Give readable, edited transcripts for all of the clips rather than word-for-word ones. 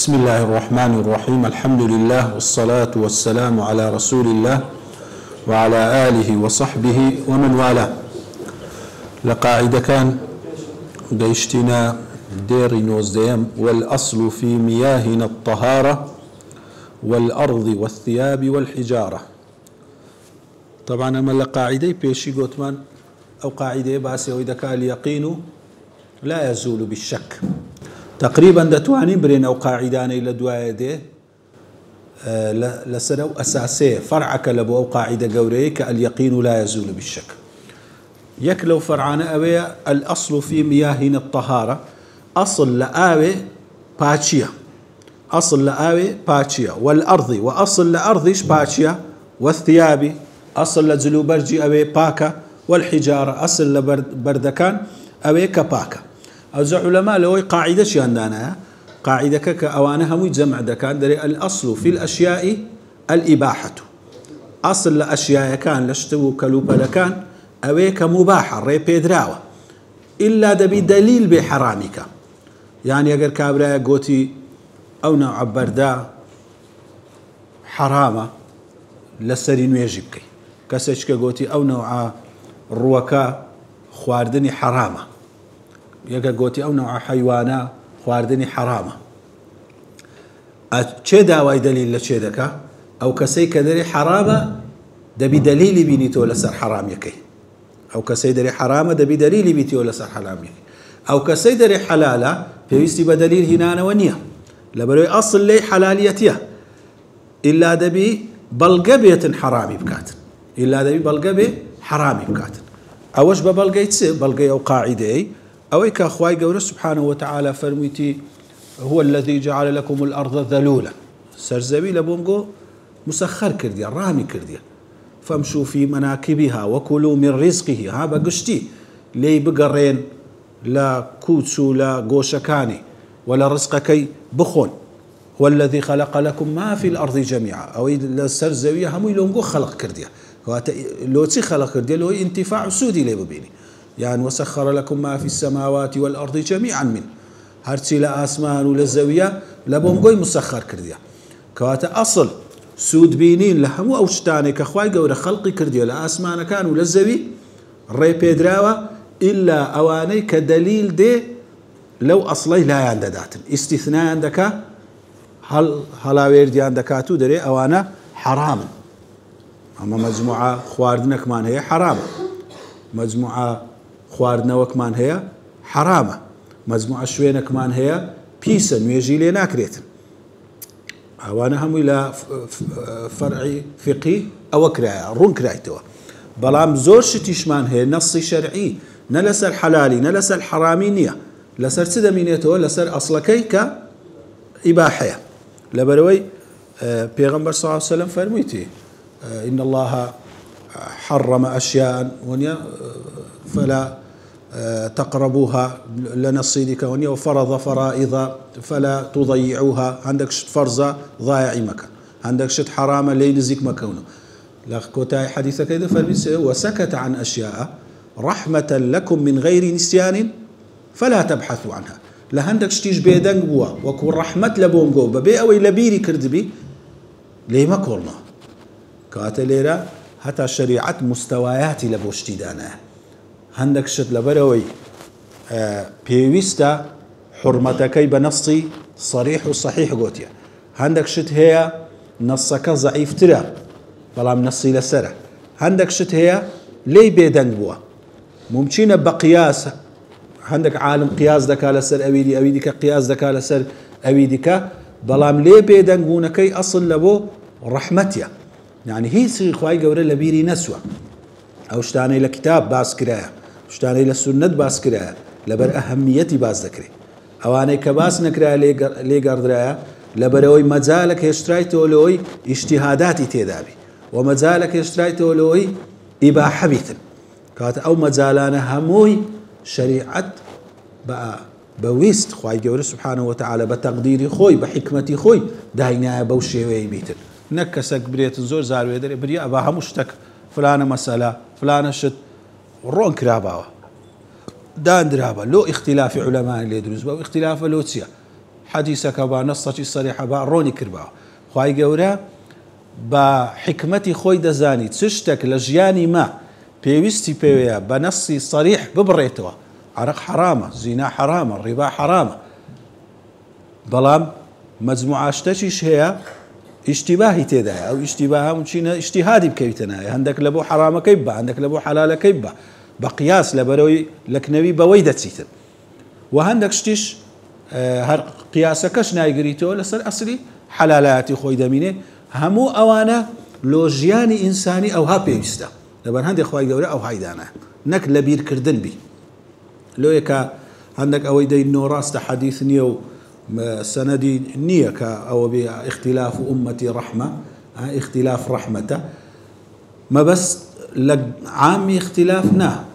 بسم الله الرحمن الرحيم. الحمد لله والصلاة والسلام على رسول الله وعلى آله وصحبه ومن والاه. لقاعدة كان ديشتنا دير نوزديم والأصل في مياهنا الطهارة والأرض والثياب والحجارة. طبعا أما لقاعدة بيشي قوتمان أو قاعدة باسي وإذا كان اليقين لا يزول بالشك. تقريبا دتواني برين أو قاعدان إلى دوايا دي لسنو أساسية فرعك لبو أو قاعدة قوريك اليقين لا يزول بالشك. يكلو فرعنا أبي الأصل في مياهنا الطهارة أصل لآوي باتشيا، أصل لآوي باتشيا، والأرض وأصل لأرضيش باتشيا، والثياب أصل لزلوبرجي أبي باكا، والحجارة أصل لبردكان أبي كباكا. أوزع علماء لوي قاعدة شياندانا قاعدة كأوانها مو جمع دكان دري الأصل في الأشياء الإباحة. أصل الأشياء كان لشتو كلوبا لكان أويك مباحة ريبيدراوة إلا دبي دليل بحرامك. يعني أجر كابرا قوتي أو نوع بردا حرامة لسرين يجيبك كسشك قوتي أو نوع الروكا خواردني حرامة يقا قوتي أو نوع حيوانا خواردني حرامة. أتشي داواي دليل لتشي دكا أو كسي كدري حرامة دبي دليل بينيتو لسر حرام يكي، أو كسي دري حرامة دبي دليل بيتيو لسر حرام يكي، أو كسي دري حلالة بيستي بدليل هنا ونيا لبروي أصل لي حلاليتيا إلا دبي بلقبية حرامي بكات، إلا دبي بلقبي حرامي بكات. أوش ببلقي تسي بلقي أو قاعدة أو كأخواي قول سبحانه وتعالى فرميتي هو الذي جعل لكم الأرض ذلولا سرزبي لبونغو مسخر كرديا رامي كرديا فامشوا في مناكبها وكلوا من رزقه. ها بقشتي لي بقرين لا كوتسو لا قوشكاني ولا رزقكي بخون. هو الذي خلق لكم ما في الأرض جميعا أو السرزوية هم يلونغو خلق كرديا لو تي خلق كرديا لو انتفاع سودي لي ببيني يعني وسخر لكم ما في السماوات والأرض جميعا منه هرتي لا أسمان ولا زاوية لبونغوي مسخر كرديا كواتا أصل سود بينين لهمو أو شتاني كخواي قورة خلقي كرديا لا أسمان كان ولا زاوي ري بيدراوة إلا أواني كدليل دي لو أصلي لا ينددات استثناء عندك هلا ويردي عندك دري أوانا حراما. أما مجموعة خواردنا كمان هي حرامة، مجموعة خواردنا وكمان هي حرامة، مجموعة شوينة كمان هي بيسن ويجي لي ناكريتن. أوانا هم إلى فرعي فقهي أو كراية رون كرايتوا بلام زور شتيشمان هي نص شرعي نلسر حلالي نلسر حرامي نية لسر سدمينيتو لسر أصلكي كإباحية. لبروي بيغمبر صلى الله عليه وسلم فرميتي إن الله حرم أشياء ونيا فلا تقربوها لنصيدك ونيا وفرض فرائض فلا تضيعوها. عندك شت فرزة ضايع مكان، عندك شت حرامة ليلزك مكانه. لكوتاي حديثك إذا فرميتي وسكت عن أشياء رحمة لكم من غير نسيان فلا تبحثوا عنها. لهندك شتيج بيدنج بوا وكون رحمة لبونجو ببي أو لبيري كردبي ليه ما كورنا كاتليرا حتى شريعة مستويات لبوشتي دانا. هندك شت لبروي بيويستا حرمتكي بنصي صريح وصحيح قوتيا. عندك شت هي نصك ضعيف ترى بلام نصي لسرة. عندك شت هي لي بيدنج بوا ممكن بقياس. عندك عالم قياس دكا لسر أويدي كقياس دكا لسر أويدك بلام لي بيدنجونكي أصل لبو رحمتيا. يعني هي سي خواي قوري لبيري نسوة أو شتاني لكتاب باس كرايا شتاني للسنة باس كرايا لبر أهميتي باس ذكري أواني كباس نكرايا لي قردرايا لبروي مزالك يشترايتو لوي اجتهاداتي تيدابي ومزالك يشترايتو لوي إباحة بيتن كات أو مزالانا هموي شريعة بقى بويست خواي قوري سبحانه وتعالى بتقديري خوي بحكمتي خوي داينا بوشي ويبيتن نكسك بريت زور زار ويدري بريا أباها مشتك فلانة مسألة فلانة شت رون كراباوة دان درابا لو اختلاف علماء اللي يدرس بو اختلاف لو تسيا حديثك با نصك صريحة با روني كربا خواهي قورا با حكمتي خوي دزاني تشتك لجياني ما بيوستي بيويا بنصي صريح ببريتوا عرق حرامة زنا حرامة الربا حرامة بلام مجموعة اشتشيش هي اشتباهي تيدا او اشتباهها ممكن اجتهادي بكيتنا عندك لبو حرامة كيبا عندك لبو حلالة كيبا بقياس لبروي لك نبي بويدة سيتر وهندك شتيش هر قياسكش نايقريتو لسر اصلي حلالاتي خوي دمينه همو اوانا لوجياني انساني او هابي بيستا لبن هندي خوي قورا او هايدانا نك لبير كردن بي لو يكا عندك اوي دي نوراس حديث نيو سندي نيكا او باختلاف امتي رحمه اختلاف رحمته ما بس عامي اختلافنا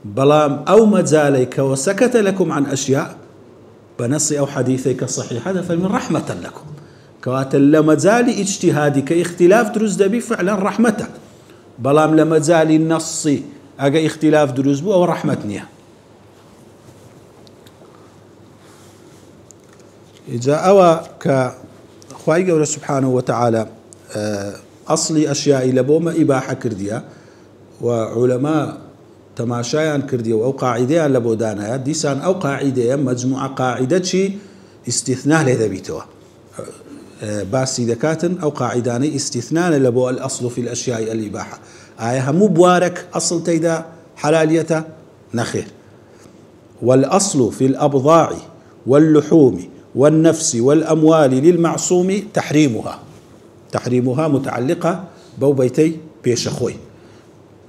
بلام او مزاليك وسكت لكم عن اشياء بنص او حديثيك الصحيح هذا فمن رحمه لكم كواتل لما زالي اجتهادك اختلاف دروز دبي فعلا رحمته بلام لما زالي النصي اجا اختلاف دروز بو او رحمتني إذا أوى كخواي قول سبحانه وتعالى أصلي أشياء لبوما إباحة كردية وعلماء تماشايان كردية أو قاعديان لبودانا ديسان أو قاعدة مجموعة قاعدة شي استثناء لهذا بيتوا باسي دكاتن أو قاعداني استثناء لبو الأصل في الأشياء الإباحة آيها مو بوارك أصل تيدا حلاليته نخير والأصل في الأبضاع واللحوم والنفس والأموال للمعصوم تحريمها متعلقة بو بيتي بيشخوي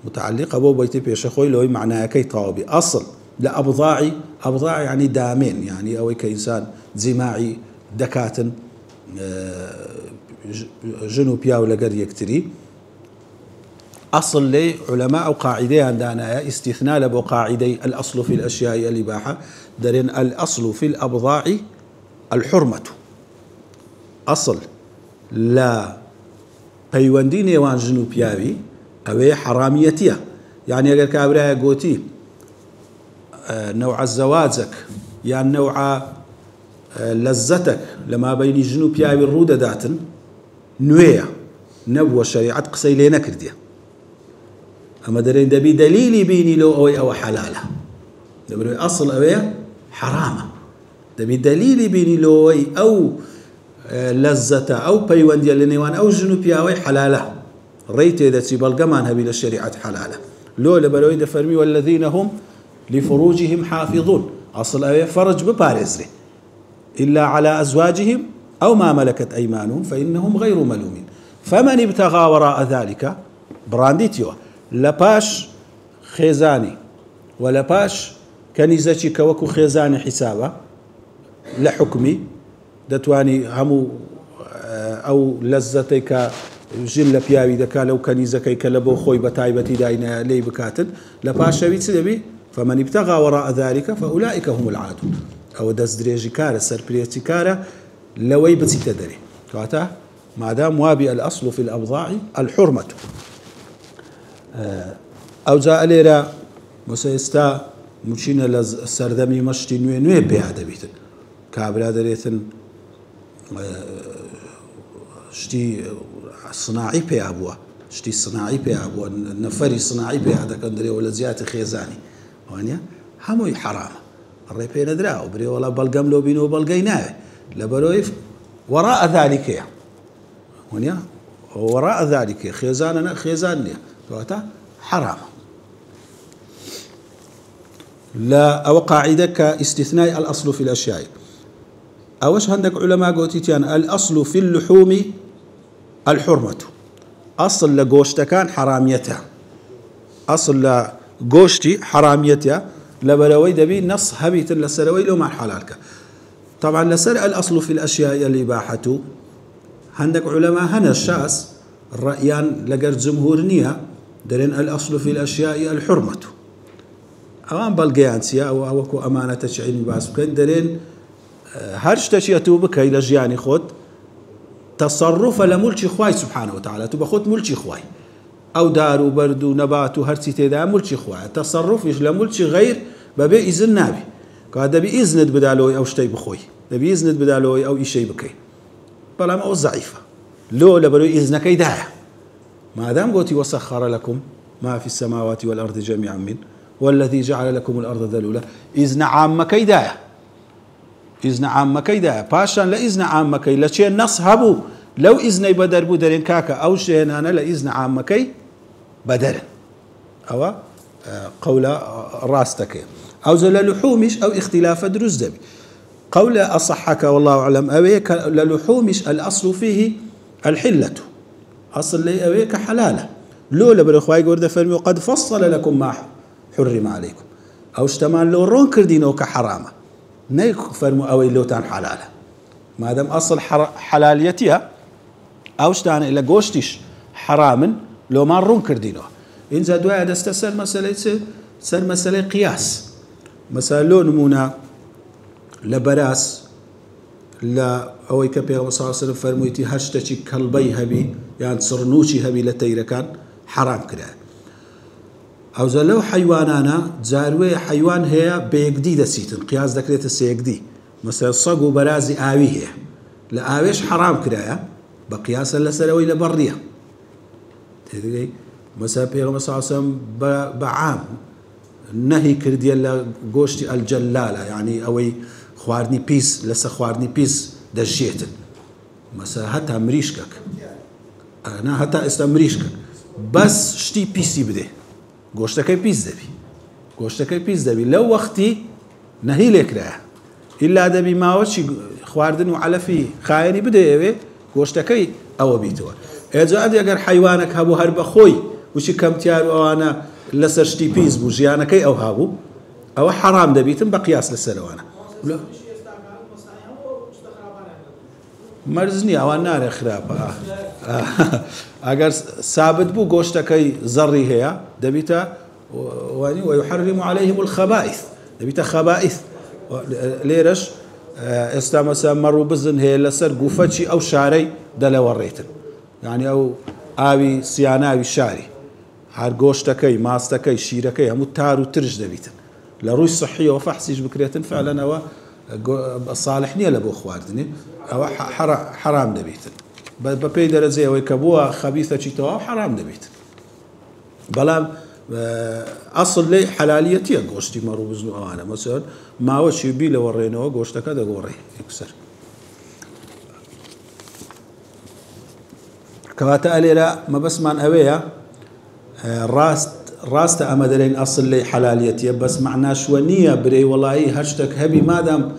متعلقة بو بيتي بيشخوي لو معناها كي طوابي أصل لأبضاعي أبضاع يعني دامين يعني أو كإنسان زماعي دكاتن جنوبيا ولا قرية كتري أصل لي علماء أو قاعدة عندنا استثناء لبو قاعدي الأصل في الأشياء الإباحة درين الأصل في الأبضاع الحرمة أصل لا پەیوەندی نێوان ژن و پیاوی ئەوەیە حرامەتیە يعني ئەگەر کابرایە گوتی نوع الزواجك يعني نوع لذتك لما بين ژن و پیاوی ڕوو دەداتن نوێیە نەبووە شەریعەت قسەی لێ نەکردیە ئەمە دەرێن دەبی دەلیلی بینی لەو ئەوەی ئەوە حەلالە دەبێت ئەسڵ ئەوەیە حرامە دەبی دەلیلی بینی لەوەی ئەو لەزەتە ئەو پەیوەندیە لە نێوان ئەو ژن و پیاوەی حەلالە ڕێی تێدەچی بەڵگەمان هەبی لە شەریعەت حەلالە لۆ لەبەرەوەی دەفەرمی والذین هم لفروجهم حافظون ئەسڵ ئەوەیە فەرج بپارێزرێ إلا على أزواجهم أو ما ملكت أيمانهم فإنهم غير ملومين فمن ابتغى وراء ذلك برانديتيو لباش خيزاني ولباش كنيزتي كوكو خيزاني حسابه لحكمي دتواني همو أو لذتك جل بياوي دكا لو كنيزكي كلبو خوي بتايبتي داينا لي بكاتن لباش بيتسدبي فمن ابتغى وراء ذلك فأولئك هم العادون أو دەست درێژی کارە سەرپرێتی کارە لەوەی بچیتە دەرێ کاتە مادام وابی الأصل في الأبضاع الحرمة ئەو جا لێرە ئێستا مچینە لە سەردەمی مەشتی نوێ نوێ پێیا دەبیتن کابرا دەرێتن شتی صناعی پێیا بووە شتی صناعی پێیا بووە نەفەری صناعی پێیا دەکەن دەرێەوە لە زیاتر خێزانی وانە هەمووی حرامە الري بين درا وبري والله بلقم لو بينو بلقيناه لبرويف وراء ذلك ونيا وراء ذلك خيزاننا خيزانني فاتا حرام لا أو قاعدة كاستثناء الأصل في الأشياء أوش عندك علماء قوتيتيان الأصل في اللحوم الحرمة أصل لقوشت كان حراميتها أصل لقوشتي حراميتها لبروي دبي نص هبيت لسروي لو مع حلالك طبعا لسر الأصل في الأشياء الإباحة عندك علماء هنا الشاس الرأيان لقر جمهورنية درين الأصل في الأشياء الحرمة أوان بلقيان سيا أو أكو أمانة تشعين باسكين درين هرش تشيتو بكي لجياني خود تصرف لملك خواي سبحانه وتعالى تبخوت ملك خواي أو دار وبرد ونبات وهرسي تدا ملك خواي تصرف إيش لملك غير ببي إذن نابي كهذا بإذن بدالوي أو شتي بخوي دەبی ئیزنت بدالەوەی ئەو ئیشەی بکەی بەڵام ئەو زەعیفە لۆ لەبەرەوەی ئیزنەکەی دایە مادام قوتي وسخر لكم ما في السماوات والأرض جميعا منه والذي جعل لكم الأرض ذلولا إذن عام كيدايا إذن عام كيدايا باشان لا إذن عام كي لا شيء نص هبو لو إذن بدر بدرين كاكا أو شيء أنا لا إذن عام كي بدر أو قول راستك أو زل لحومش أو اختلاف دروز دبي قول أصحك والله أعلم أويك للحومش الأصل فيه الحلة أصل لي أويك حلالة لولا بالإخوة يقول فرمي وقد فصل لكم ما حرم عليكم أو اشتمال لو رون كردينو كحرامة نيك فرمو أوي لو تان حلالة ما دام أصل حلاليتها أو اشتان إلى قوشتش حرام لو ما رون كردينو إن زادوا هذا استسر مسألة قياس مثلا لو نمونا لبراس لا أو يكبر صلى الله عليه وسلم فرمويتي هشتشي كلبي هبي يعني صرنوشي هبي لتيرة كان حرام كده أو زلو حيوانانا زاروي حيوان هي بيقدي دسيتن قياس ذكرت السيقدي مثلا صقو برازي آوي هي لا آويش حرام كده بقياس لسلوي لبرية تدري مثلا بيغمبر صلى الله عليه وسلم بعام نهي كردي لا قوشتي الجلالة يعني أوي خواردني بيس لسه خواردني بيس دجيتن مثلا هتا مريشكك أنا هتا استمريشكك بس شتي بيسي بده قوشتك بيس دبي قوشتك بيس دبي لو وقتي نهي لك راه إلا دبي ما وشي خواردن وعلى في خايني بده يبي قوشتك أو بيتوا إذا أدي أجر حيوانك هبو هرب خوي وشي كم تيار وأنا لسه شتي بيس بوجيانك أو هابو أو حرام دبيتن بقياس للسلوانا لا مرزني أو النار خراب أجر ثابت بو قوشتكي زري هي دبيتا ويحرم عليهم الخبائث دبيتا خبائث ليرش استمسا مروا بزن هي لسر قوفتشي أو شاري دلا وريتن يعني أو آوي سياناوي شاري هار قوشتكي ماستكي شيركي همو تارو ترج دبيتن لروي صحية وفحسيش بكريتن فعلا أو صالحني لبو خواردني أو حرام دبيتن ببيدر زي ويكبوها خبيثة شتوا حرام دبيتن بلام أصل لي حلاليتي قوشتي مرو بزنو أوانا مثلا ما وش يبي لو ورينه قوشتك هذا قوري يكسر كواتا أليلا ما بس من أويا راست أمدلين أصل لي حلاليتي بس معناه شوانية بري والله هشتك هبي ما دام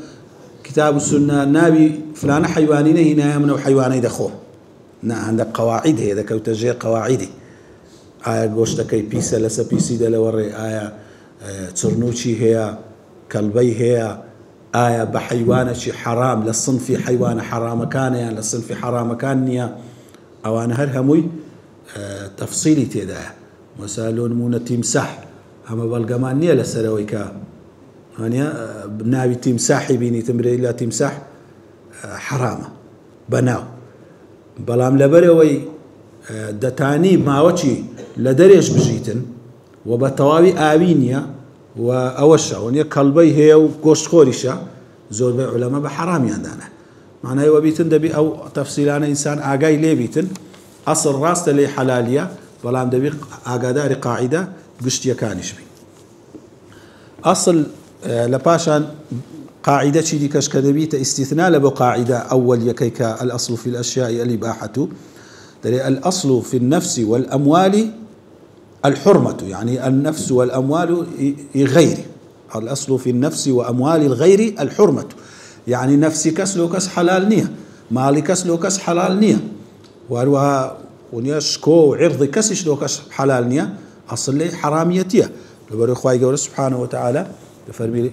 كتاب السنة نابي فلان حيوانين هنا يمنو حيواني دخوه عندك قواعد هي ذاك وتجي قواعدي آية قوشتكي بيسا لسا بيسي دل وري آية ترنوشي هي كلبي هي آية بحيوانة شي حرام للصنف حيوان حرام كان يعني للصنف حرام كان نيا أو أنا هرهموي تفصيلي تيدا مسالون مونة تمسح أما بالقمان نيا لسلوي كا يعني نابي تمساحي بيني تمري لا تمسح حرامة بناو بلام لبروي دتاني ما وشي لدريش بجيتن وبتواوي آوينيا وأوشا ونيا كلبي هي وقوش خوريشا زور بي علماء بحرام ياندانا معناه هو بيتن دبي أو تفصيلان إنسان آقاي ليه بيتن أصل راست لي حلالية بلام دبي آقاداري قاعدة قشتيا كانش بي أصل لباشان قاعدة شي دي كشكدبيت استثناء لبو قاعدة أول يكيك الأصل في الأشياء الإباحة الأصل في النفس والأموال الحرمة يعني النفس والأموال غير الأصل في النفس وأموال الغير الحرمة يعني نفسي كسلوكس حلال نية مالي كسلوكس حلال نية وأروها ونيشكو وعرض كسش لوكس حلال نية أصل لي حراميتيه لبرو إخوائي قول سبحانه وتعالى فرمي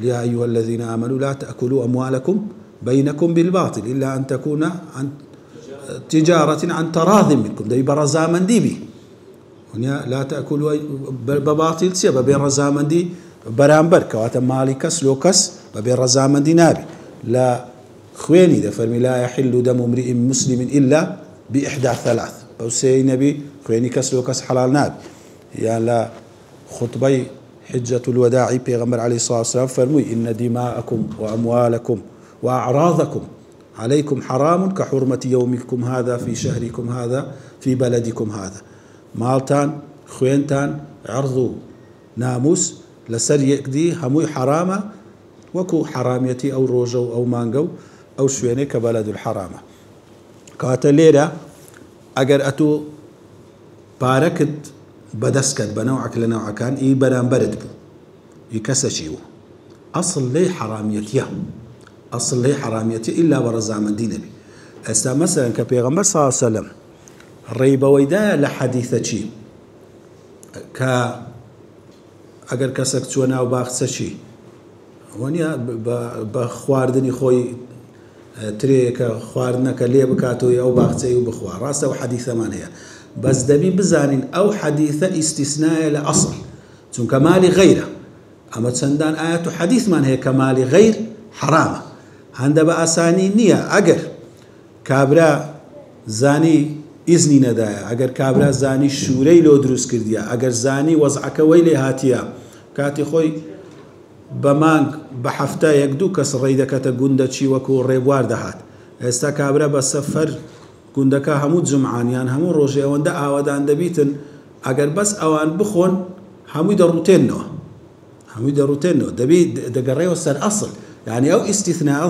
يا أيها الذين آمنوا لا تأكلوا أموالكم بينكم بالباطل إلا أن تكون عن تجارة عن تراض منكم ده برزامن دي بي لا تأكلوا بباطل سيبا بين رزامن دي برامبر كواتا مالي كس لو كس بين رزامن دي نابي لا خويني ده فرمي لا يحل دم امرئ مسلم إلا بإحدى ثلاث أو سي نبي خويني كس لو كس حلال نابي يا لا خطبي حجة الوداع پیغمبر عليه الصلاة والسلام فرموي إن دماءكم وأموالكم وأعراضكم عليكم حرام كحرمة يومكم هذا في شهركم هذا في بلدكم هذا. مالتان خوينتان عرضو ناموس لسر يكدي هموي حرامة وكو حراميتي أو روجو أو مانجو أو شويني كبلد الحرامة. كاتليرا أجر أتو باركت بدسكت بنوعك لنوع كان إي بنام برد بو يكسشيو أصل لي حراميتي أصل لي حراميتي إلا ورزع من دين بي أستا مثلا كبيغمبر صلى الله عليه وسلم ريب ويدا لحديثة شي أجر كسك تشونا وباخت شي ونيا بخواردني خوي تريك خواردنك اللي بكاتو أو باختي وبخوار راسه وحديثة ما هي بس دبي بزانين أو حديثة استثناء لأصل ثم كمال غيره أما تسندان آيات حديث من هي كمال غير حرامة هند بأساني نية أجر كابرا زاني إذني ندايا أجر كابرا زاني شوري لو دروس كرديا أجر زاني وضعك ويلي هاتيا كاتي خوي بمانك بحفتا يكدو كس ريدكة قندتشي وكو ريبوار دهات استا كابرا بسفر قندكا همو جمعانيان همو روجي اوان دا آوادان دبيتن اگر بس اوان بخون همو دروتينو دبي دقريو السر أصل يعني أو استثناء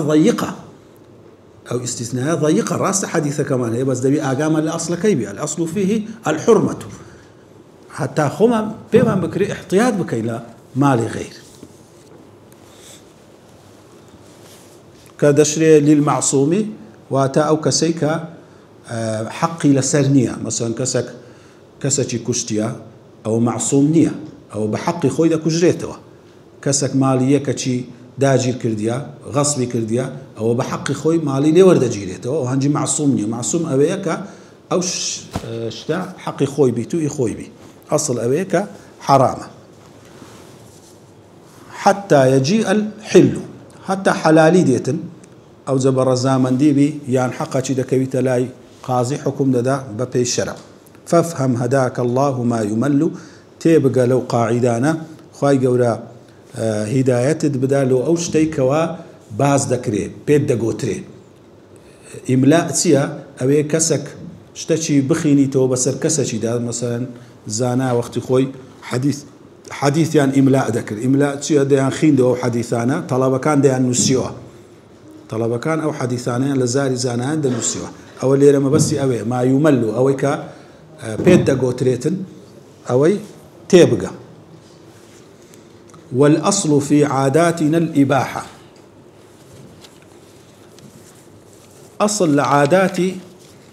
ضيقة راس حديثة كمان هي بس دبي آقاما الأصل كيبي الأصل فيه الحرمة حتى خما بيما بكري احتياط بكي لا مالي غير كدشري للمعصوم واتا أو كسيك حقي لسرنية مثلا كسكي كشتيا أو معصوم نية أو بحقي خوي دا كجريتوا كسك مالية كشي داجير كرديا غصبي كرديا أو بحقي خوي مالي لي ورد جيريتوا وهنجي معصوم نية معصوم أبيك أو شتا حقي خوي بيتو إخوي بي أصل أبيك حرامة حتى يجيء الحل حتى حلالي ديتن أو زبر الزامن ديبي يعني حقا شي دكويت لاي قاضي حكم ددا ببي الشرع فافهم هداك الله ما يمل تيبقى لو قاعدانا خواي قورا هداية بدالو أو شتيكوا باز دكري بيد دقوتري إملاء تيا أبي كسك شتشي بخيني تو بسر كسشي دا مثلا زانا وقت خوي حديث يعني إملاء ذكر إملاء تيا ديان خين دو حديثانا طلبة كان ديان نسيوه طلبة كان أو حديثانا لزاري زانان دا نسيوه أو اللي لما بس أوي ما يمل أوي كا بيد دقوتريتن أوي تيبقى والأصل في عاداتنا الإباحة أصل لعاداتي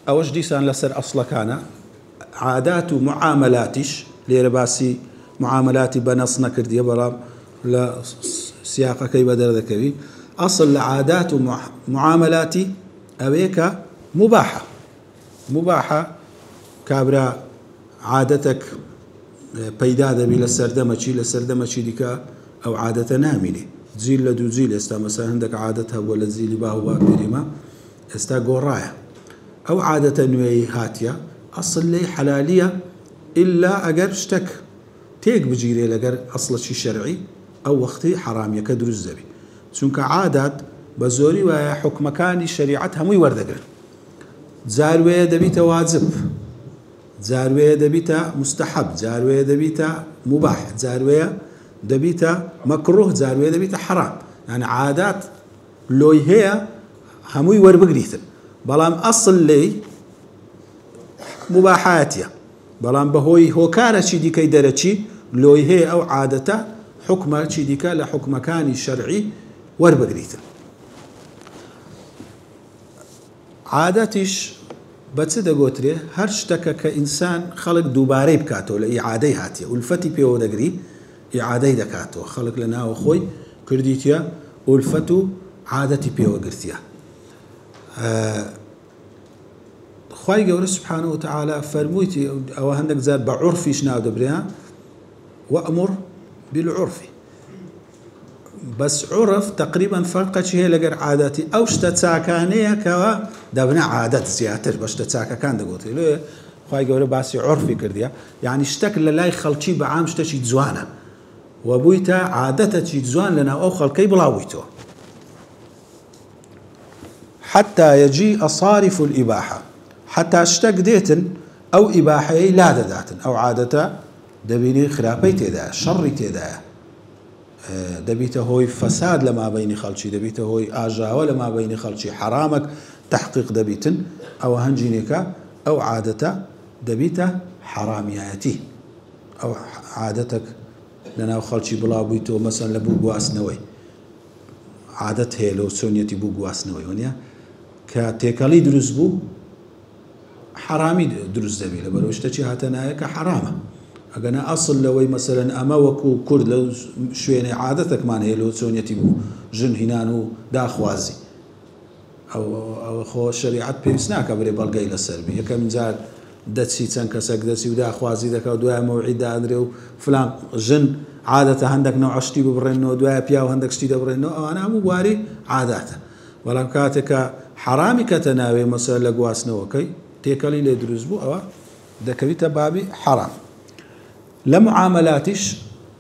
أوش ديسان لسر أصل كان عادات معاملاتش ليرباسي معاملاتي بنص نكردي بلا لا سياقة كي بدر ذكري أصل لعادات معاملاتي أبيك مباحة كابرا عادتك بيدا ذبي لسردمشي ديكا أو عادة نامني زيل لدو زيل استا مثلا عندك عادتها ولا زيل باهو باكريما استا قرايا أو عادة نوي هاتيا أصل لي حلالية إلا أجر اشتك تيك بجيري لأجر أصل شي شرعي أو وقتي حرام يكدر الزبي سنك عادات بزوري ويا حكم كاني شريعتها مو وردقر زاروية دبيتا واجب زاروية دبيتا مستحب زاروية دبيتا مباح زاروية دبيتا مكروه زاروية دبيتا حرام يعني عادات لوي هي هموي وربقريثن بلام أصل لي مباحاتيا بلام بهوي هو كان شي ديكي درتشي لوي هي أو عادته حكمة شي ديكا لحكم كاني شرعي وربقريثن عادتش بتصدق قوتري هرشتك كإنسان خلق دوباري بكاتو لإعادي هاتيا والفتي بيو دقري إعادي دكاتو خلق لنا وخوي كرديتيا والفتو عادتي بيو قرتيا خواي قول سبحانه وتعالى فرمويتي أو هندك زاد بعرفي شناو دبريها وأمر بالعرف بس عرف تقريبا فرقة هي لقر عاداتي أو شتتساكانية كوا دبنا عادات زياتر باش تتساكا كان دقوتي ليه خواي قول باسي عرفي كرديا يعني اشتكل لا يخلشي بعام شتشي تزوانا وبويتا عادەتە جوان لەناو ئەو خەڵکەی بڵاویتەوە حتى يجيء صارف الإباحة حتى شتك ديتن أو إباحة لا داتن أو عادة دبيني خرابي تيدا شر تيدا دبيته هوي فساد لما بين خلشي دبيته هوي آجاوة لما بين خلشي حرامك تحقيق دبيتن أو هنجينيك أو عادة دبيته حرامياتي أو عادتك لنا خلشي بلا بيتو مثلا لبو قواسنوي عادت هي لو سونيتي بو قواسنوي ونيا كتيكالي دروز بو حرامي دروز دبي لبروشتشي هاتنايا كحرامه أجنا أصل لوي مثلا أما وكو كرد لو شويني عادتك مان هي لو سونيتي بو جن هنانو دا خوازي أو خو شريعة بيسناك بري بالجاي للسربي يكمل زال دتسي تنكسك دتسي ودا خوازي دك ودوا موعد أدري فلان جن عادة عندك نوع شتي ببرنو دوا بيا وعندك شتي ببرنو أنا مباري عاداته ولم كاتك حرامي كتناوي مثلا لقواسنا وكي تيكالي لدروز بو أو دكريت بابي حرام لمعاملاتش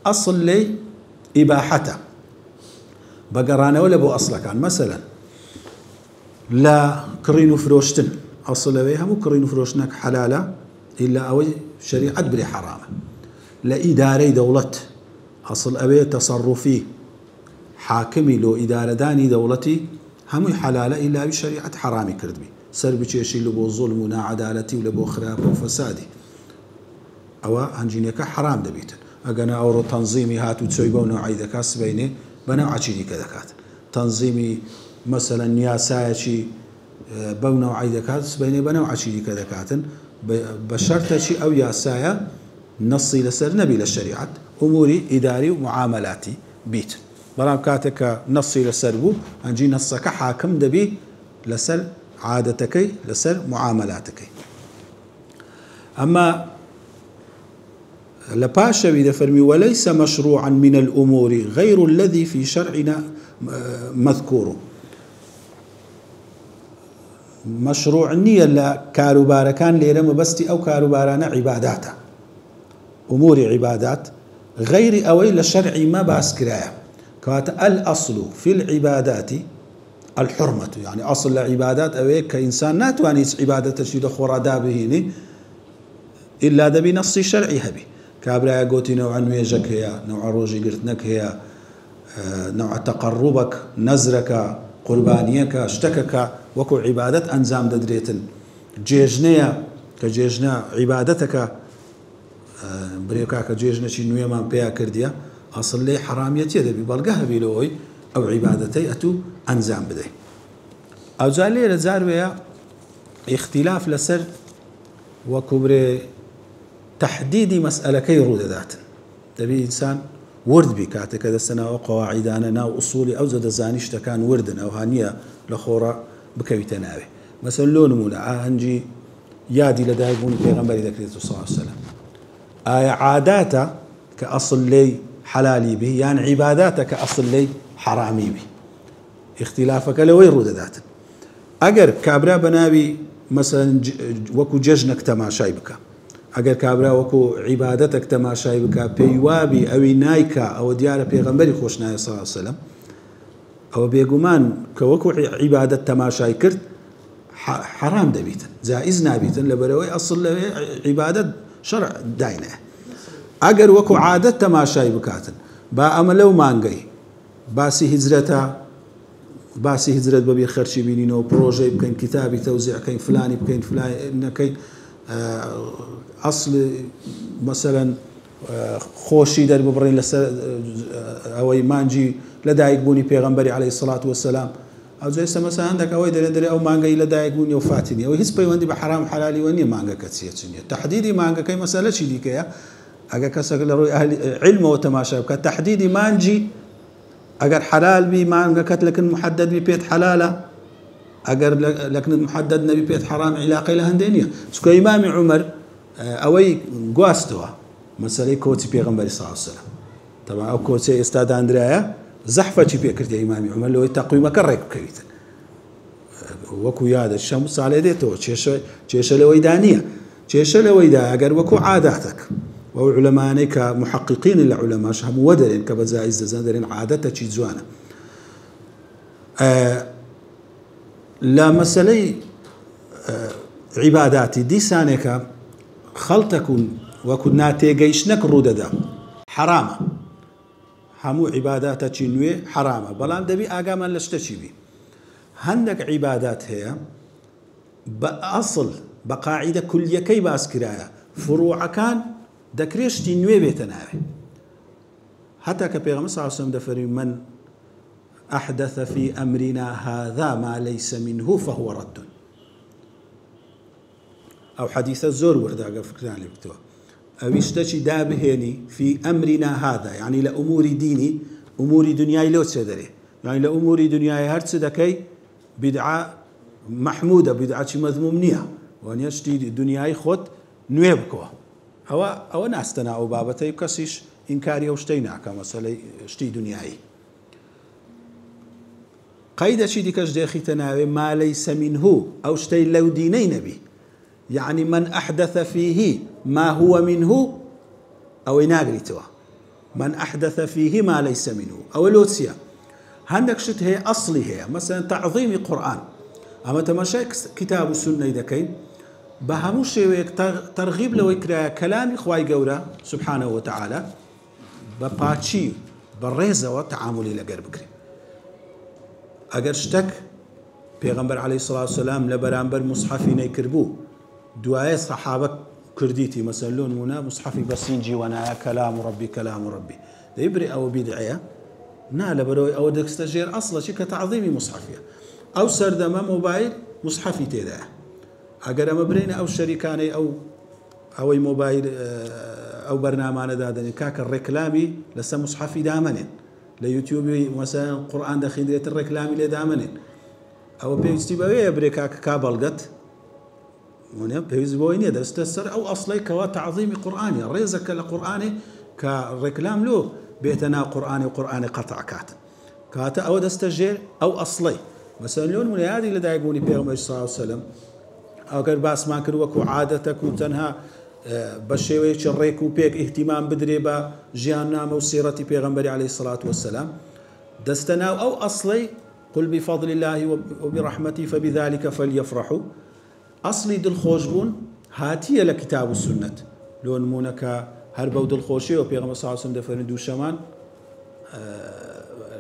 أصل لي إباحته بقرانا ولا بو أصلا كان مثلا لا كرينو فروشتن أصل بيها مو كرينو فروشنك حلالة إلا أو شريعة بري حرامة لا إداري دولة أصل أبي تصرفي حاكمي لو إدارة داني دولتي هم حلالة إلا بشريعة حرامي كردبي سربي تشيشي لبو ظلم ونا عدالتي ولبو خراب وفسادي أو هنجينيك حرام دبيت أجنا أورو تنظيمي هاتو تسويبو نوعي ذكاس بيني بنوع عشيري كذكات تنظيمي مثلا نياسايشي بو نوعي ذكاس بيني بنوع عشيري كذكات بشرط شيء أو ياسايا نصي لسر نبي للشريعة أموري إداري ومعاملاتي بيت بلام كاتك نصي لسر بو هنجي نصك حاكم دبي لسر عادتك لسر معاملاتك أما لباشا إذا فرمي وليس مشروعا من الأمور غير الذي في شرعنا مذكور مشروع نية لا كاروبارا كان ليرم بستي أو كاروبارانا عباداته أمور عبادات غير أويل الشرع ما باسكرايا كات الأصل في العبادات الحرمة يعني أصل العبادات أويك كإنسان ناتوانيس عبادة شيء خورا دابهيني إلا ده بنص شرعي هبي كابرا قوتي نوع نويجك هي نوع روجي قرتنك هي نوع تقربك نزرك قربانيك اشتكك وكو عبادة أنزام ددريتن جيجنيا كجيجنا عبادتك بريكا كجيجنا شي نويا ما بيا كرديا أصل لي حراميتي دبي بلقاها بيلوي أو عبادتي أتو أنزام بدي أو زالي رزار بيا اختلاف لسر وكبري تحديد مسألة كي رود ذات تبي إنسان ورد بكاتك كذا سنة وقواعد أنا وأصولي أو زاد زانيش كان وردا أو هانية لخورة بكويتناوي مثلا لون مولا هنجي يادي لدايقون بيغنبري ذكريته صلى الله عليه وسلم عاداته كأصل لي حلالي به يعني عباداته كأصل لي حرامي به اختلافك لو يرود ذات أجر كابرا بنابي مثلا وكو ججنك تماشاي بك أجر كابرا وكو عبادتك تماشاي بك بيوابي أو نايكا أو ديار بيغنبري خوشنا صلى الله عليه وسلم أو بيقومان كوكو عبادة تماشاي كرت حرام دبيتا جائز نابيتا لبروي أصل عبادة شرع داينة أجر وكو عادة تماشاي بكاتن با أما لو مانجي باسي هجرتها باسي هجرت ببي خرشي بينينو بروجي بكين كتابي توزيع كين فلاني بكين فلاني كين أصل مثلا خوشي در ببرين لسر أو مانجي لدايق بوني بيغنبري عليه الصلاة والسلام أو زي مثلا عندك أو دري أو مانجي لدايق بوني وفاتني أو هسبي وندي بحرام حلالي وني مانجا كتسيتني تحديدي مانجا كي مسألة شيء ديكيا أجا كسر لروي أهل علم وتماشى كتحديدي مانجي أجر حلال بي مانجا كت لكن محدد بي بيت حلالة أجر لكن محدد نبي بيت حرام علاقة لها هندينية سكو إمام عمر أوي قواستوا مسألة كوتي بيغنبري صلى الله عليه وسلم طبعا أو كوتي استاد أندريا زحفة شي بيكرت يا إمام عمر لو تقويم كرك كويتا وكو ياد الشمس على يديته تشيش لويدانية تشيش لويدا أجر وكو عاداتك وعلماني كمحققين العلماء هم ودرين كبزائز زندرين عادة شي زوانا لا مسألة عباداتي دي سانيكا خلتكن وكنا تيجيشنك روددا حرامة همو عبادات شنوي حرامة بلان دبي آقاما لشتشي بي هندك عبادات هي بأصل بقاعدة كل يكي باسكرايا فروع كان دكريش تنوي بيتناوي حتى كبيغم صلى الله عليه وسلم دفري من أحدث في أمرنا هذا ما ليس منه فهو رد أو حديث الزور وردا فكران اللي بكتوه أو يشتشي دابهني في أمرنا هذا يعني لأمور ديني أمور دنياي لو تسدري يعني لأمور دنياي هرتس دكي بدعة محمودة بدعة مذمومنية وأن يشتي دنياي خد نويبكوه أو ناس تناو بابته يكسيش إنكاري وشتينا كمثلا شتي دنياي قيد شي ديكش داخي تناوي ما ليس منه أو شتي لو ديني نبي يعني من أحدث فيه ما هو منه أو يناقريتوا من أحدث فيه ما ليس منه أو لوتسيا هندك شت هي أصلي هي مثلا تعظيم القرآن أما تمشي كتاب السنة إذا كين بهموش ترغيب لو يكرا كلام إخواي جورا سبحانه وتعالى بباتشي بالرزة وتعاملي لقرب بكري أجر شتك پیغمبر عليه الصلاة والسلام لبرانبر مصحفي نيكربو دعاء صحابة كرديتي مثلا لون منا مصحفي بسينجي وانا كلام ربي كلام ربي يبرئ أو بدعية نال بروي أو دكستجير أصلا شي كتعظيم مصحفية أو سردما موبايل مصحفي تيدا أجر مبرين أو شريكاني أو موبايل أو برنامج دادني كاك الركلامي لسه مصحفي دامنين ليوتيوب مثلا القرآن داخل الركلامي لدامنين أو بيجتي بويه بريكاك كابلقت ونيا بيز بويني دستسر أو أصلي كوا تعظيم قرآني ريزك القرآني كركلام له بيتنا قرآني وقرآني قطع كاتا أو دستجير أو أصلي مثلا اليوم من هذه اللي دايقوني بيغمبر صلى الله عليه وسلم أو قال باس ما كروك عادتك وتنها بشوي شريك وبيك اهتمام بدريبا جياننا وسيرة بيغمبر عليه الصلاة والسلام دستنا أو أصلي قل بفضل الله وبرحمته فبذلك فليفرحوا أصلي دل خوشبون هاتية لكتاب السنة لون مونك هربو دل خوشي وبيغمبر صلى الله عليه وسلم دفرن دو شمان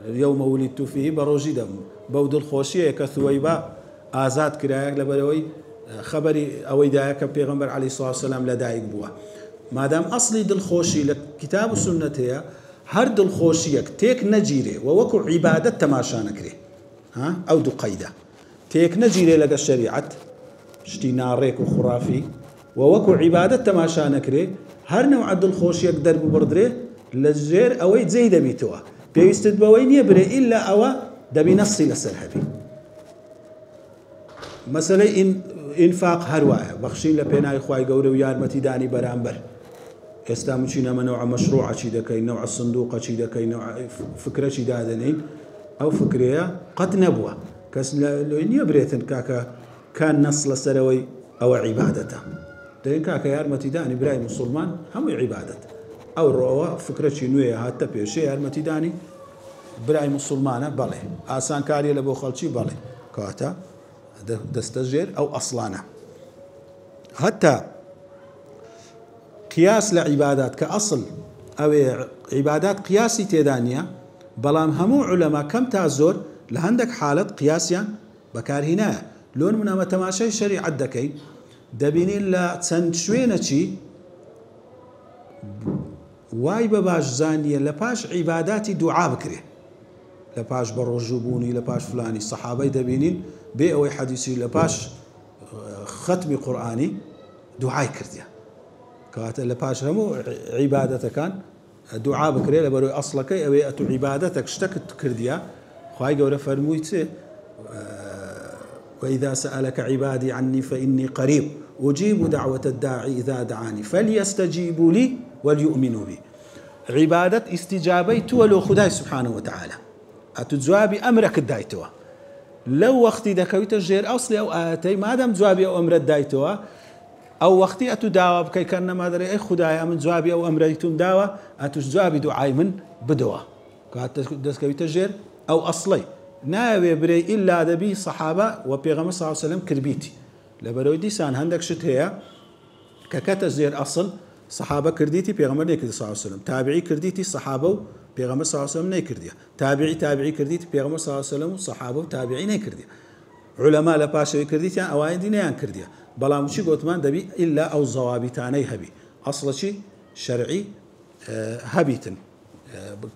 اليوم ولدت فيه بروجي دم بود الخوشية كثويبا آزاد كرايك لبروي خبري أو إدايك بيغمبر عليه الصلاة والسلام لدايك بوا ما دام أصلي دل خوشي لكتاب السنة هي هر دل خوشيك تيك نجيري ووكو عبادة تماشا نكري ها أو دو قيدة تيك نجيري لك الشريعة شتي ناريك وخرافي ووكو عبادة تماشا نكري هر نوع دل خوشيك درب بردري لجير أو زيد بيتوا بيستد بوين يبري إلا أو دبي نصي لسرهبي مثلا إنفاق هرواية بخشين لبينا إخوائي قوري ويارمتي داني برامبر يستامشين من نوع مشروع شي دكاي نوع الصندوق شي دكاي نوع فكرة شي دادنين أو فكرية قد نبوة كاس لين يبريتن كاكا كان نص لسروي أو عبادته دين كاكا يارمتي داني براي مسلمان هم عبادته أو رؤوا فكرة شي نوية هاتا بيشي يارمتي داني براي مسلمانة بالي آسان كاري لبو خلشي بالي كاتا دستجير أو أصلانة حتى قياس لعبادات كأصل أو عبادات قياسي تيدانية بلام همو علماء كم تازور لهندك حالة قياسيا بكار هنا لون منا متماشي شريعة دكي دبينين لا تنشوينة شي واي بباش زانية لباش عباداتي دعاء بكري لباش بروجوبوني لباش فلاني الصحابة دبينين بيئوي حديثي لباش ختمي قرآني دعاء كرديا كات لباش همو عبادته كان دعاء بكري لبروي أصلك أو أتو عبادتك اشتكت كرديا خواي قولة فرمويته وإذا سألك عبادي عني فإني قريب أجيب دعوة الداعي إذا دعاني فليستجيبوا لي وليؤمنوا بي عبادة استجابي تولو خداي سبحانه وتعالى أتجوابي أمرك الدايتوا لو وقتي دكويت الجير أصلي أو آتي ما دام جوابي أو أمر الدايتوا ئەو وەختی ئەتو داوا بکەی کە نەمادەرێ ئەی خودایە من جوابی ئەو ئەمرەیتون داوە ئەتوش جوابی دوعای من بدەوە کات دەستکەویتە ژێر ئەو ئەسڵەی ناوێ برێ ئیلا دەبی سەحابە و پێغەمبەر صلی الله علیه و سلم کردبیتی لەبەرەوەی دیسان هەندێک شت هەیە کە کەتە ژێر ئەسڵ سەحابە کردیتی پێغەمبەر نەیکردی صلی الله علیه و سلم تابعی کردیتی سەحابە و پێغەمبەر صلی الله علیه و سلم نەیکردیە تابعی کردیتی پێغەمبەر صلی الله علیه و سلم و سەحابە و تابعی نەیکردیە علەما لە پاشەوەی کردیتیان ئەوانە دینیان کردیە بەڵام چی گوتمان دەبی ئیلا ئەو زەوابیتانەی هەبی ئەسڵەچی شەرعی هەبیتن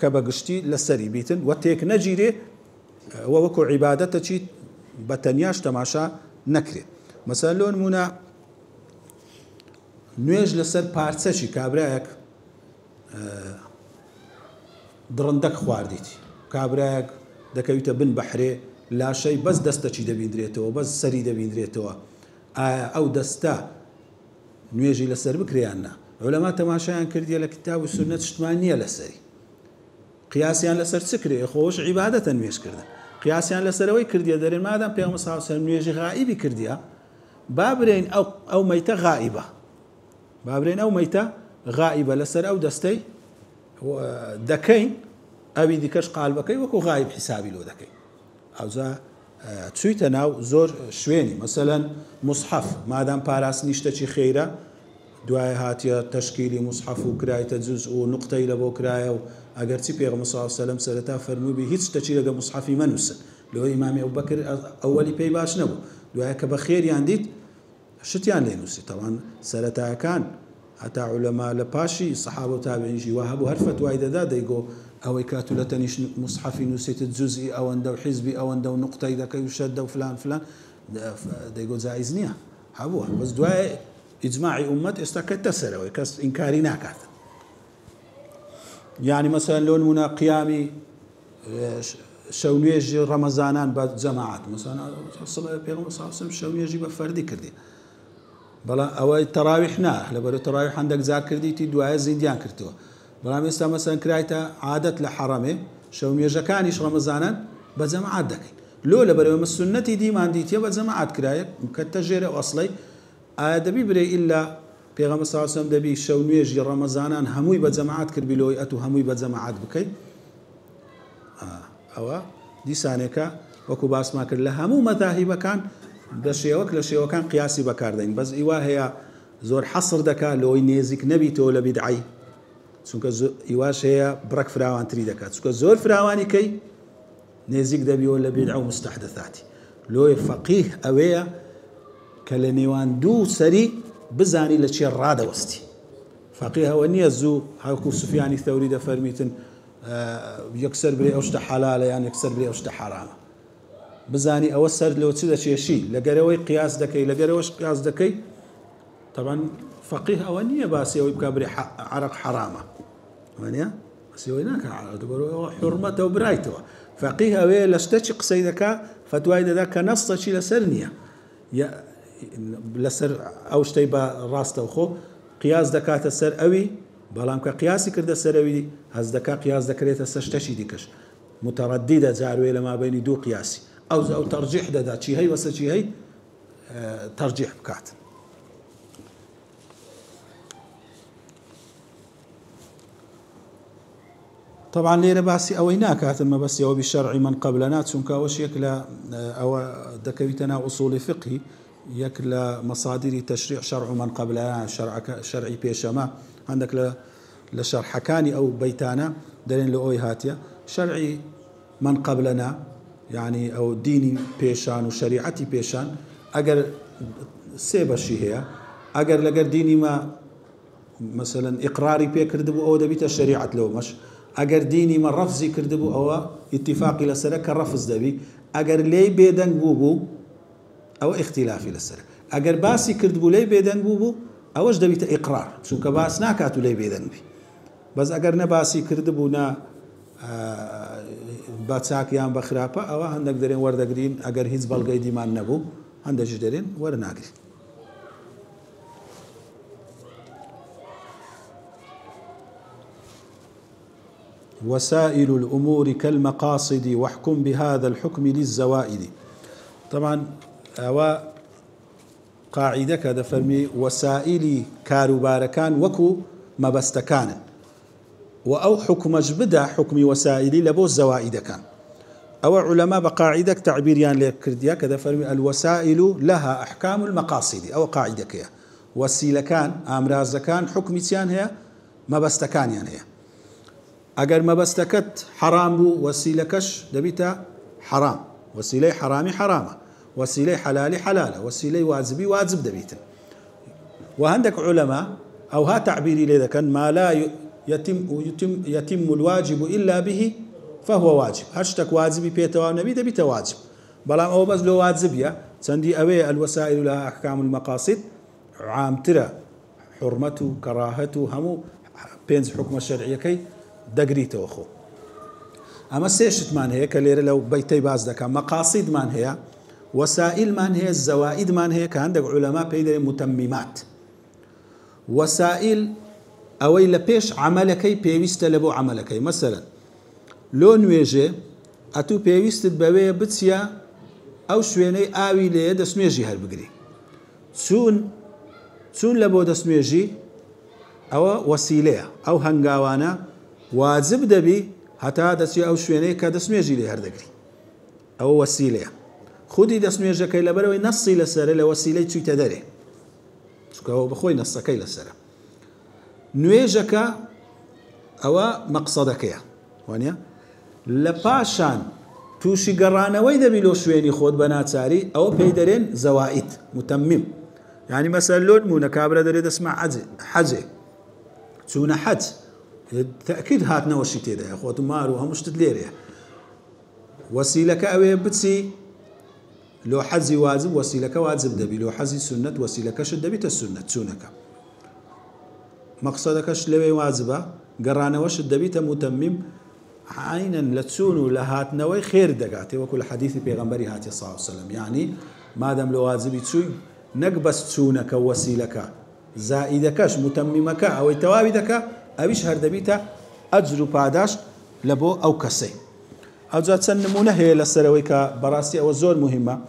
کە بەگشتی لەسەری بیتن و تێک نەگیرێ وەکو عیبادەتە چی بە تەنیاش تەماشا نەکرێت مەسەلەن لۆ نمونە نوێژ لەسەر پارچەشی کابرایەک دڕندەک خواردیتی کابرایەک دەکەویتە بن بەحرێ لاشەی بەس دەستەچی دەبیندرێتەوە بەس سەری دەبیندرێتەوە ئایا ئەو دەستە نوێژی لەسەر بکریاننا عولەما تەماشایان کردیە لە کتاب و سونەت شتمان نییە لەسەری قیاسیان لەسەر چ کرێ خۆش عیبادەتە نوێژکردن قیاسیان لەسەرەوەی کردیە دەرێن مادام پێغەمبەر صلی الله علیه و سلم نوێژی غائبی کردیە با برێن ئەو مەیتە غائبە با برێن ئەو مەیتە غائبە لەسەر ئەو دەستەی دەکەین ئەوی دیکەش قالبەکەی وەکو غائب حسابی لۆ دەکەین ئەوزا چوویتە ناو زۆر شوێنی مەسەلەن مصحف مادام پاراستنی شتێکی خێرە دوای هاتیە تەشکیلی مصحف و کرایتە جوز و نقطەی لە بۆ کرایە و ئەگەر چی پێغەمبەر صلی الله علیه و سلم سەرەتا فەرمووی هیچ شتێکی لەگە مصحفی مەنووسن لەوەی ئیمامی ئەبوبەکر ئەوەلی پێی باش نەبوو دوایە کە بە خێریان دیت شتیان لێ نووسی تەوان سەرەتایەکان هەتا عولەما لە پاشی سەحابە و تابعینشی وا هەبوو هەر فتوای دەدا دەیگۆ ئەوەی کاتو لە تەنیش مصحفی نووسێتت جوزئی ئەوەندە و حیزبی ئەوەندە و نقطەی دەکەی و شەدە و فلان فلان دەیگۆ جایز نییە هەبووە بەس دوای ئیجماعی ئومەت ئێستا کەتە سەرەوەی کەس ئینکاری ناکاتن یعنی مەسەلەن لۆ نمونە قیامی شەو نوێژی ڕەمەزانان بە جەماعەت مەسەلەن پێغەمبەر صلی الله علیه و سلم شەو نوێژی بە فەردی کردی بەڵام ئەوەی تەراویح نا لەبەرەوەی تەراویح هەندێک جار کردیتی دوایە زیندیان کردەوە بەڵام ئێستا مەسەلەن کرایتە عادەت لە حەڕەمێ شەو نوێژەکانیش ڕەمەزانان بە جەماعەت دەکەین لۆ لەبەرەوەی سونەتی دیمان دیتیە بە جەماعەت کرایە کەتە ژێرە ئەسڵەی ئایا دەبی برێ ئیلا پێغەمبەر صلی الله علیه و سلم دەبی شەو نوێژی ڕەمەزانان هەمووی بە جەماعەت کردبی لۆی ئەتو هەمووی بە جەماعەت بکەیت ئەوە دیسانێکە وەکو باسمان کرد لە هەموو مەذاهیبەکان بە شێوەک لە شێوەکان قیاسی بەکاردەین بەس ئیوا هەیە زۆر حەسر دەکات لەوەی نێزیک نەبیتەوە لە بیدعی چونکە ئیواش هەیە بڕەک فراوانتری دەکات چونکە زۆر فراوانی کەی نێزیک دەبیەوە لە بیدع و مستەحدەثاتی لۆی فەقیه ئەوەیە کە لە نێوان دوو سەری بزانی لە چێ ڕادەوەستی فەقیه ئەوە نییە زوو هەوکو سوفیانی ثەوری دەفەرمیتن یەکسەر برێ ئەو شتە حەلالە یان یەکسەر برێ ئەو شتە حەرامە بزانی ئەوە سەر لەوە چ دەچێشی لەگەرەوەی قیاس دەکەی لەگەرەوەش قیاس دەکەی طبعا فەقیه ئەوە نییە باسی ئەوەی بکا برێ عەرەق حەرامە وانە باسی ئەوەی ناکە دەبەرەوە حورمەتە و برایتەوە فەقیه ئەوەیە لە شتێکی قسەی دەکا فتوای دەدا کە نەسەکی لەسەر نییە لەسەر ئەو شتەی بە ڕاستەوخۆ قیاس دەکاتە سەر ئەوی بەڵام کە قیاسی کردە سەرەوی هەز دەکا قیاس دەکرێتە سەر شتەشی دیکەش متەڕەدیدە جاروێ لە مابینی دوو قیاسی ئەو تەرجیح دەدا چی هەی وەسە چی هەی تەرجیح بکات طبعا لێرە باسی ئەوەی ناکاتن مەبەستیەوە بشەرعی من قبلنا چونکە ئەوەش یەک لە ئەوە دەکەویتە ناو ئوسوڵی فقهی یەک لە مەصادری تەشریع شەرع من قبلنا شەرعی پێشەمە هەندێک لە شەرحەکانی ئەو بەیتانە دەرێن لە ئەوی هاتیە شەرعی من قبلنا يعني ئەو دینی پێشان و شەریعەتی پێشان ئەگەر سێ بەشی هەیە ئەگەر لەگەر دینی ما مثلا ئیقراری پێ کردبوو ئەوە دەبیتە شەریعەت لەومەش ئەگەر دینی مە ڕەفزی کردبوو ئەوە ئیتیفاقی لەسەرە کە ڕەفز دەبی ئەگەر لێی بێدەنگ بوو ئەوە اختلافی لەسەر ئەگەر باسی کردبوو لێی بێدەنگ بوو ئەوەش دەبیتە ئیقرار چونکە باس ناکات و لێی بێدەنگ بی بەس ئەگەر نەباسی کردبوو نا با چاکیان بە خراپە ئەوە هەندێک دەرێن وەردەگرین ئەگەر هیچ بەڵگەی دیمان نەبوو هەندێکی دەرێن وەرناگرین وسائل الأمور كالمقاصد واحكم بهذا الحكم للزوائد طبعا قاعدة كذا فرمي وسائل كاروباركان وكو مبستكان وأو حكم جبدا حكم وسائلي لبو الزوائد كان أو علماء بقاعدة تعبيريان لكرديا كذا فرمي الوسائل لها أحكام المقاصد أو قاعدة كيا وسيلة كان أمراض كان حكم تيان هي مبستكان يعني هي أجر مبستكت حرام بو وسيلة كش دبيتا حرام وسيلة حرامي حرامة وسيلة حلالي حلالة وسيلة واجبي واجب دبيتن وعندك علماء أو ها تعبيري لذا كان ما لا يتم الواجب إلا به فهو واجب هشتك واجبي بيتوا نبي دبيت واجب بلام أو بس لو واجب يا تندي أوي الوسائل لها أحكام المقاصد عام ترى حرمته كراهته همو بينز حكم الشرعية كي دقريته أخو أما سيشت مان هي كليرة لو بيتي باز دكا مقاصد مان هي وسائل مان هي الزوائد مان هي كان عندك علماء بيدر متممات وسائل أوي لبيش عملكي بيويست لبو عملكي مثلا لو نويجي أتو بيويست بوي بتسيا أو شويني آوي ليه دسنويجي هالبقري سون لبو دسنويجي أو وسيلة أو هنگاوانا واجب دبي هتا دسي أو شويني كدسنويجي ليه هردقري أو وسيلة خودي دسنويجي كي لبروي نصي لسر لوسيلة توي تدري سكو بخوي نص كي لسر نويجك أو مقصدك يا وانيا لباشان توشي قرانا ويدا بلو شويني خود بنات ساري أو بيدرين زوائد متمم يعني مثلا لون مونا كابرا دريد اسمع حجي تونا حج تأكيد هاتنا وشي تيدا يا أخوات مارو همش تدليريا وسيلك أوي بتسي لو حزي واجب وسيلك واجب دبي لو حزي سنة وسيلك شد دبي السنة سونك مقصدك شلوي واجبة قرانا وش الدبيت متمم عينا لتسونوا لهاتنوي خير دقاتي وكل حديث بيغمبري هاتي صلى الله عليه وسلم يعني ما دام لو واجبي تسوي نقبس تسونك وسيلك زائدكش متممك او توابدك ابيش هردبيتا اجر باداش لبو او كسي او جات سنمونه هي لسرويكا براسي او زور مهمه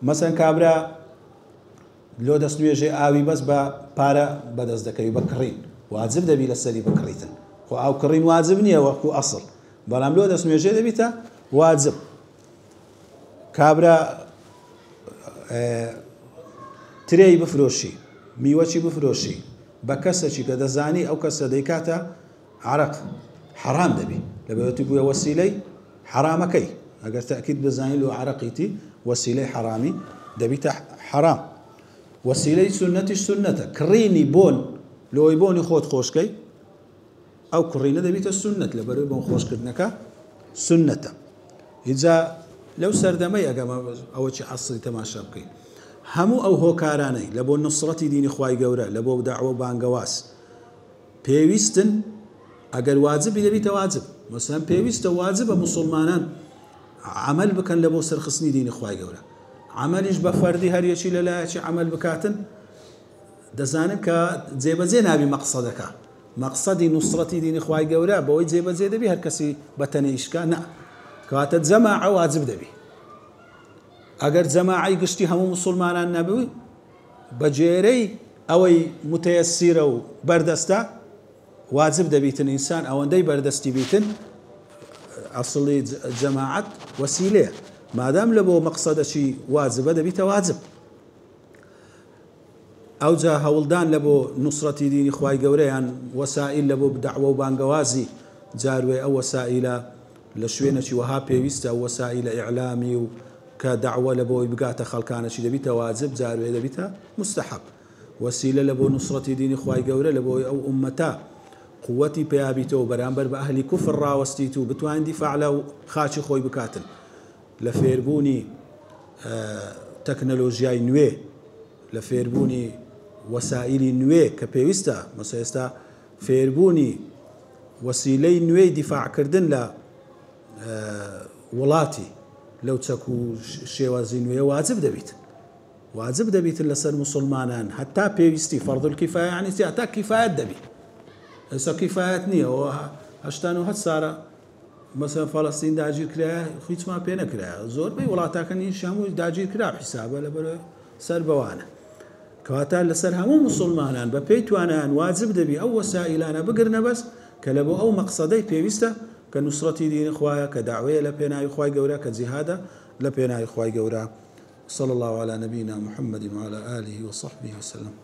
مثلا كابرا لو دسنويجي اوي بس با بارا بدز دكاي بكرين واجب دبي لسري بكريتن خو او كرين واجب نيه وكو اصل بلام لو دسنويجي دبيتا واجب كابرا تري بفروشي ميوشي بفروشي بكسشي كذا زاني او كسا ديكاتا عرق حرام دبي لما تبغى وسيلي حرامكي اگر تاكيد بزاني له عرقيتي وسيلي حرامي دبيتا حرام وسيلي سنتي سنته كريني بون لو يبوني خود خوشكي او كرينا دبيتا السنه لبرو يبون خوش كدنكا سنته اذا لو سردمي اقام او شي حصري تماشا بكي همو او هو كاراني لبو نصرتي ديني خواي قورا لبو دعوه بانقواس بيويستن اقل واجب دبيتا واجب مثلا بيويست واجب مسلمانان عمل بكن لبو سرخصني ديني خواي قورا عمليش بفردي هر يشي لا شي عمل بكاتن دزانك زيب زين ابي مقصدك مقصدي نصرتي ديني خواي قورا بوي زيب زيد بي هر كسي بتنيش كان كاتت جماعه واجب دبي اگر جماعي قشتي هم مسلمانان نبوي بجيري اوي متيسيره وبردستا واجب دبيتن انسان او اندي بردستي بيتن اصلي جماعه وسيله ما دام لبو مقصد شيء واجب دبيت واجب او جا هولدان لبو نصرتي ديني خواي قوريان وسائل لبو بدعوه وبانقوازي جاروي او وسائل لشوينه شي وها بيويست او وسائل اعلامي كدعوه لبو يبقى خلقانه شي دبيت واجب جاروي دبيت مستحب وسيله لبو نصرتي ديني خواي قوري لبو او امتا قوتي بيابيتو برامبر باهلي كفر راوستيتو بتوان دفاع لو خاشي خوي بكاتن لفيربوني تكنولوجياي نوي لفيربوني وسائل نوي كبيوستا مسيستا فيربوني وسيلي نوي دفاع كردن لا ولاتي لو تكو شيوازي نوي واجب دبيت لسر مسلمانان حتى بيوستي فرض الكفايه يعني حتى كفايه دبي هسه كفايتني او هشتانو هات صار مثلا فلسطين داجير كرا خيت ما بينا كرا زور بي ولاتا كان شامو داجير كرا بحسابه لبر سر بوانا كواتا لسر همو مسلمانان بپی توانان واجب دبي او وسائلان بقرنا بس كلبو او مقصدي بيويستا كنصرتي دين خوايا كدعوه لبينا خواي قورا كجهاده لبينا خواي قورا. صلى الله على نبينا محمد وعلى آله وصحبه وسلم.